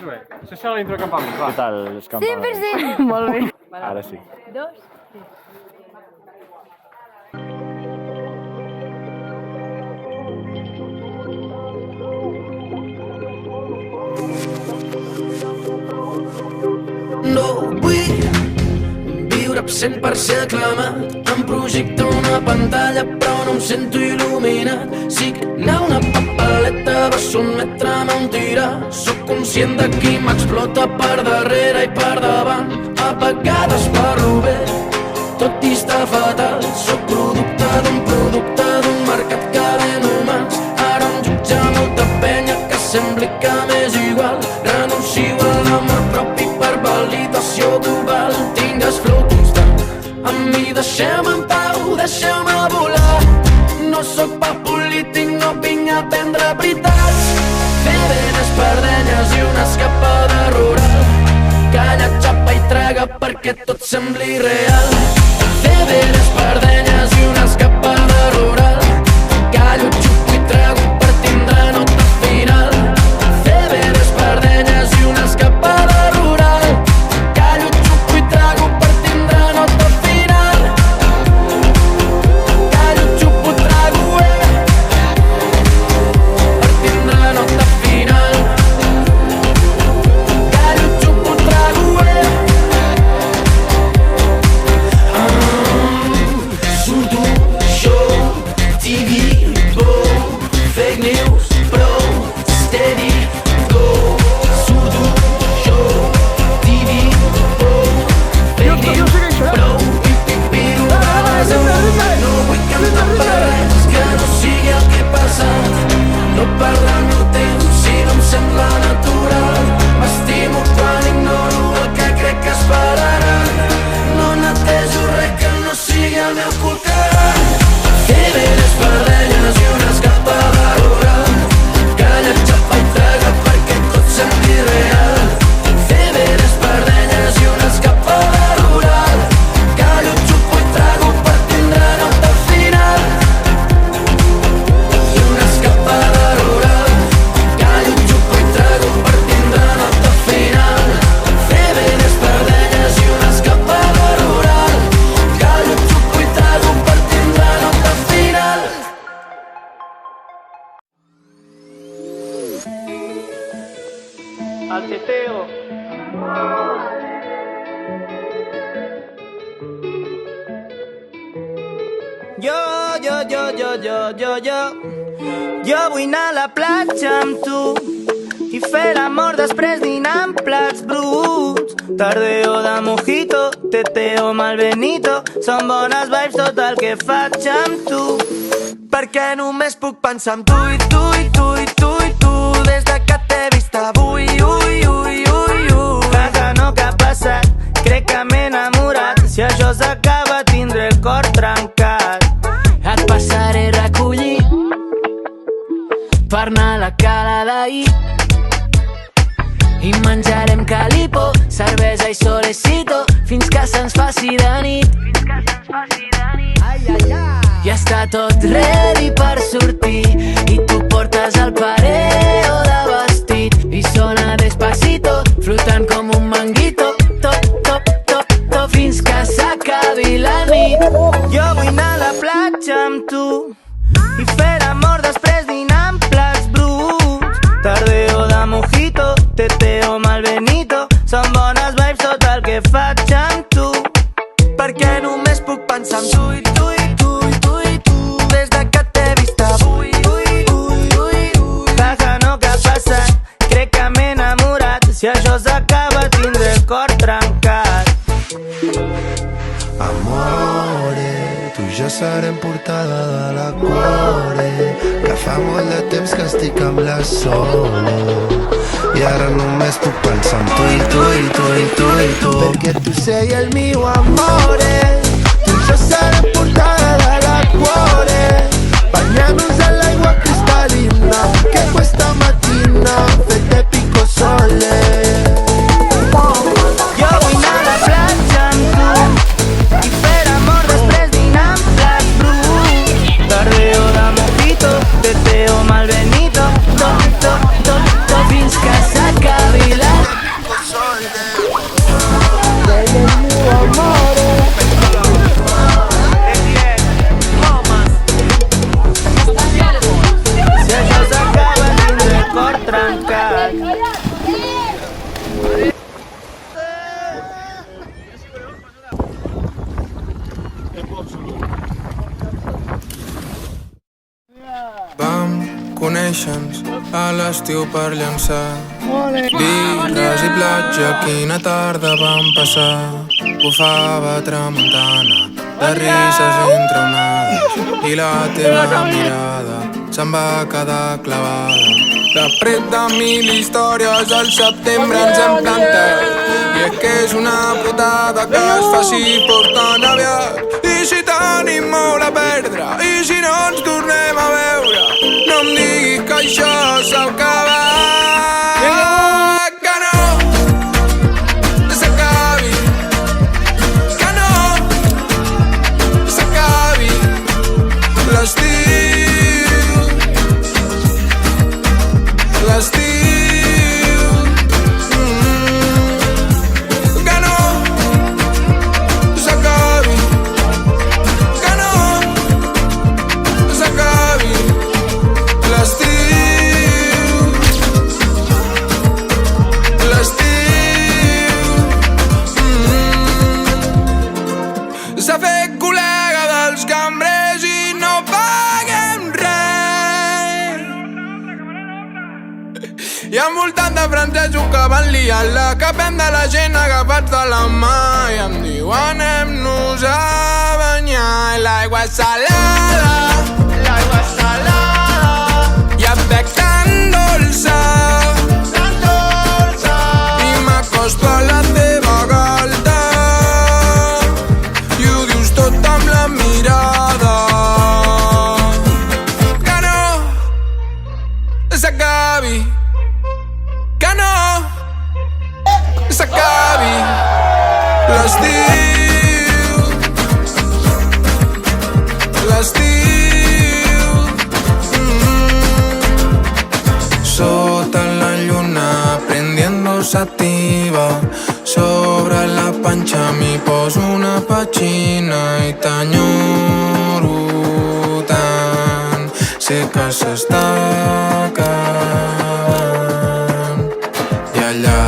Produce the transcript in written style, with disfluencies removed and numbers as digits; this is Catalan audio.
penso bé. Això serà l'intro de campament, va. Què tal els campaments? 100%! Molt bé. Ara sí. 2, 3. No vull viure absent per ser aclamat. Em projecta una pantalla però no em sento il·luminat. Signar una papeleta va sotmetre'm a un tirar. Sóc conscient de qui m'explota per darrere i per davant. A vegades parlo bé, tot i estar fatal. Sóc producte d'un mercat que ven humans. Ara em jutja molta penya que sembli que m'és igual. Renuncio a l'amor propi per validació global. Tingues flow constant amb mi, deixeu-me en pau, deixeu-me volar. No sóc pa polític, no vinc a prendre veritats. Fer ben espardenyes i una escapada rural. Calla, xapa i traga perquè tot sembli real. Fer ben espardenyes i una escapada rural. Callo, xupo i trago per tindre nota final. Fer ben espardenyes i una escapada rural. Callo, xupo i trago per tindre nota final. Callo, xupo, trago, per tindre nota final. Callo, xupo, trago, surto, show, TV, boom, fake news, pro, steady, go. Surto, show, TV, boom, fake news, pro, piro a base. No vull cantar per res que no sigui el que he passat. No perdre el meu temps si no em sembla natural. M'estimo quan ignoro el que crec que esperarà. No netejo res que no sigui el meu culcaran. Fer ben espardenyes i una escapada rural. Calla, xapa i traga perquè tot sembli real. Fer ben espardenyes i una escapada rural. Callo, xupo i trago per tindre nota final. I una escapada rural. Callo, xupo i trago per tindre nota final. Fer ben espardenyes i una escapada rural. Callo, xupo i trago per tindre nota final. Al teteo. Jo vull anar a la platja amb tu i fer l'amor després dinar amb plats bruts. Tardeo de mojito, teteo mal benito. Són bones vibes tot el que faig amb tu. Perquè només puc pensar en tu i tu i tu i tu i tu. Des de que t'he vist avui, ui, ui, ui, ui. Casa no que ha passat, crec que m'he enamorat. Si això s'acaba tindré el cor trencat. Et passaré a recollir per anar a la cala d'ahir i menjarem calipo, cervesa i solecito fins que se'ns faci de nit. Ja està tot ready per sortir i tu portes el pareo de vestit i sona despacito, flotant com un manguito. Top, top, top, top, fins que s'acabi la nit. Jo vull anar a la platja amb tu i fer l'amor després dinar amb plats bruts. Tardeo de mojito, teteo mal benito. Són bones vibes tot el que faig amb tu. Perquè només puc pensar en tu i tu i tu i tu i tu. Des de que t'he vist avui, ui, ui, ui, ui. Casa no que ha passat, crec que m'he enamorat. Si això s'acaba tindré el cor trencat. Amore, tu i jo serem portada de la cuore, que fa molt de temps que estic amb la Sole i ara només puc pensar en tu i tu i tu i tu i tu. Perquè tu sei el mio amore, tu i jo serem portada de la cuore, bagnant-nos en l'aigua cristal·lina que questa mattina fette pico sole. Jo vull anar a la platja amb tu i fer amor després dinar amb plats bruts. Tardeo de mojito, teteo mal benito. Top, top, top, top, fins que s'acabi la a l'estiu per llançar. Birres i platja, quina tarda vam passar. Bufava tramuntana, de risses entre onades, i la teva mirada se'n va quedar clavada. Després de 1000 històries al setembre ens hem plantat, i és que és una putada que es faci fort tan aviat. I si tenim molt a perdre, i si no ens tornem a veure, no em diguis que això s'ha acabat. Que no s'acabi, que no s'acabi l'estiu, l'estiu. Que no s'acabi, que no s'acabi l'estiu, l'estiu. S'ha fet col·lega dels cambrers i no paguem res. Hi ha un voltant de francesos que van liant-la, que ven de la gent agafats de la mà i em diu anem-nos a banyar. I l'aigua és salada, l'aigua és salada, i et veig tan dolça, i m'acosto a la teva galta i ho dius tot amb la mirada. Que no s'acabi, que no s'acabi l'estiu, l'estiu. Sota la lluna prendiendo sativa, sobre la panxa mi poso una petxina i t'enyoro tant. Sé que s'està acabant i allà